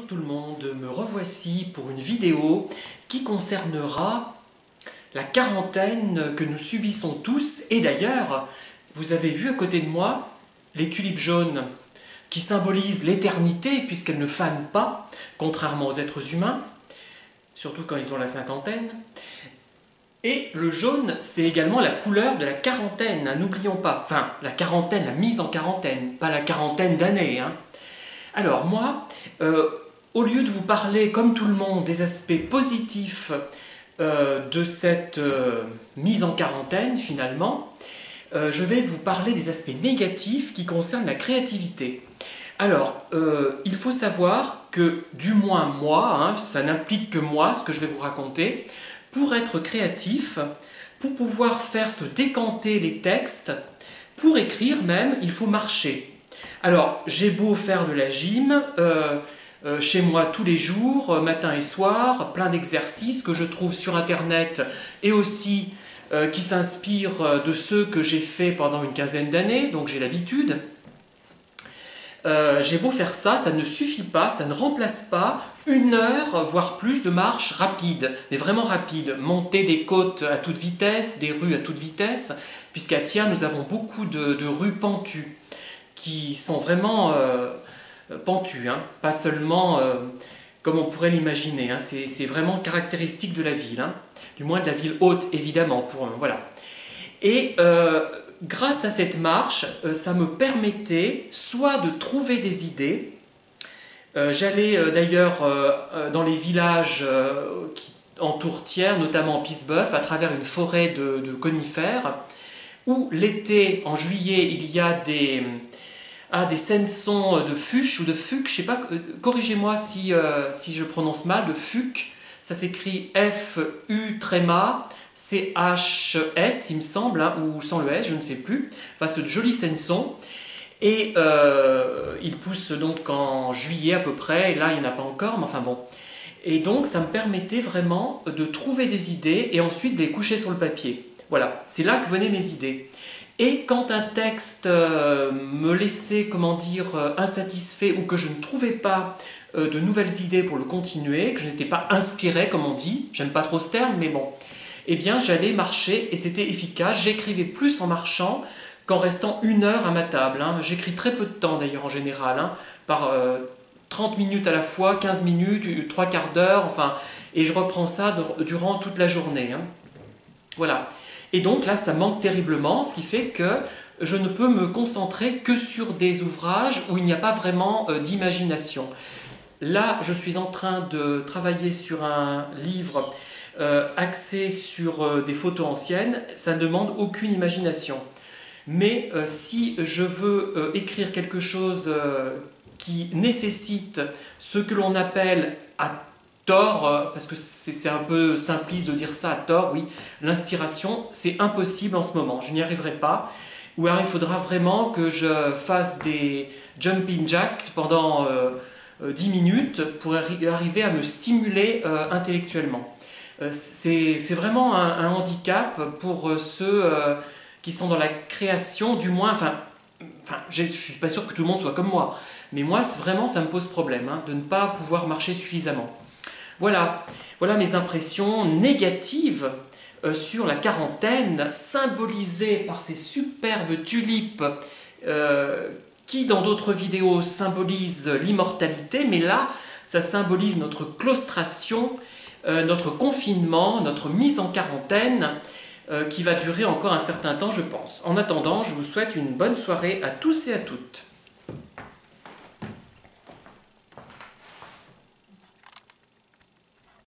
Bonjour tout le monde, me revoici pour une vidéo qui concernera la quarantaine que nous subissons tous. Et d'ailleurs, vous avez vu à côté de moi les tulipes jaunes qui symbolisent l'éternité puisqu'elles ne fanent pas, contrairement aux êtres humains, surtout quand ils ont la cinquantaine. Et le jaune, c'est également la couleur de la quarantaine, hein, n'oublions pas. Enfin, la quarantaine, la mise en quarantaine, pas la quarantaine d'années, hein. Alors moi, au lieu de vous parler, comme tout le monde, des aspects positifs de cette mise en quarantaine, finalement, je vais vous parler des aspects négatifs qui concernent la créativité. Alors, il faut savoir que, du moins moi, hein, ça n'implique que moi, ce que je vais vous raconter, pour être créatif, pour pouvoir faire se décanter les textes, pour écrire même, il faut marcher. Alors, j'ai beau faire de la gym, chez moi tous les jours, matin et soir, plein d'exercices que je trouve sur internet et aussi qui s'inspirent de ceux que j'ai fait pendant une quinzaine d'années, donc j'ai l'habitude. J'ai beau faire ça, ça ne suffit pas, ça ne remplace pas une heure, voire plus de marche rapide, mais vraiment rapide. Monter des côtes à toute vitesse, des rues à toute vitesse, puisqu'à Thiers, nous avons beaucoup de rues pentues, qui sont vraiment pentues, hein, pas seulement comme on pourrait l'imaginer, hein, c'est vraiment caractéristique de la ville, hein, du moins de la ville haute, évidemment, voilà. Et grâce à cette marche, ça me permettait soit de trouver des idées. J'allais d'ailleurs dans les villages qui entourent Thiers, notamment en Pisbeuf, à travers une forêt de conifères, où l'été, en juillet, il y a des sensons de fuchs ou de fuc, je sais pas, corrigez-moi si je prononce mal, de fuc, ça s'écrit F-U-C-H-S, il me semble, hein, ou sans le S, je ne sais plus. Enfin, ce joli senson. Et il pousse donc en juillet à peu près, et là il n'y en a pas encore, mais enfin bon. Et donc ça me permettait vraiment de trouver des idées et ensuite de les coucher sur le papier. Voilà, c'est là que venaient mes idées. Et quand un texte me laissait, comment dire, insatisfait ou que je ne trouvais pas de nouvelles idées pour le continuer, que je n'étais pas inspiré, comme on dit, j'aime pas trop ce terme, mais bon, eh bien j'allais marcher et c'était efficace. J'écrivais plus en marchant qu'en restant une heure à ma table, hein. J'écris très peu de temps d'ailleurs en général, hein, par 30 minutes à la fois, 15 minutes, 3 quarts d'heure, enfin, et je reprends ça durant toute la journée, hein. Voilà. Et donc là, ça manque terriblement, ce qui fait que je ne peux me concentrer que sur des ouvrages où il n'y a pas vraiment d'imagination. Là, je suis en train de travailler sur un livre axé sur des photos anciennes, ça ne demande aucune imagination. Mais si je veux écrire quelque chose qui nécessite ce que l'on appelle à tort, parce que c'est un peu simpliste de dire ça à tort, oui, l'inspiration, c'est impossible en ce moment, je n'y arriverai pas. Ou alors il faudra vraiment que je fasse des jumping jacks pendant 10 minutes pour arriver à me stimuler intellectuellement. C'est vraiment un handicap pour ceux qui sont dans la création, du moins, enfin je ne suis pas sûr que tout le monde soit comme moi, mais moi, vraiment, ça me pose problème, hein, de ne pas pouvoir marcher suffisamment. Voilà mes impressions négatives sur la quarantaine, symbolisées par ces superbes tulipes qui, dans d'autres vidéos, symbolisent l'immortalité, mais là, ça symbolise notre claustration, notre confinement, notre mise en quarantaine, qui va durer encore un certain temps, je pense. En attendant, je vous souhaite une bonne soirée à tous et à toutes.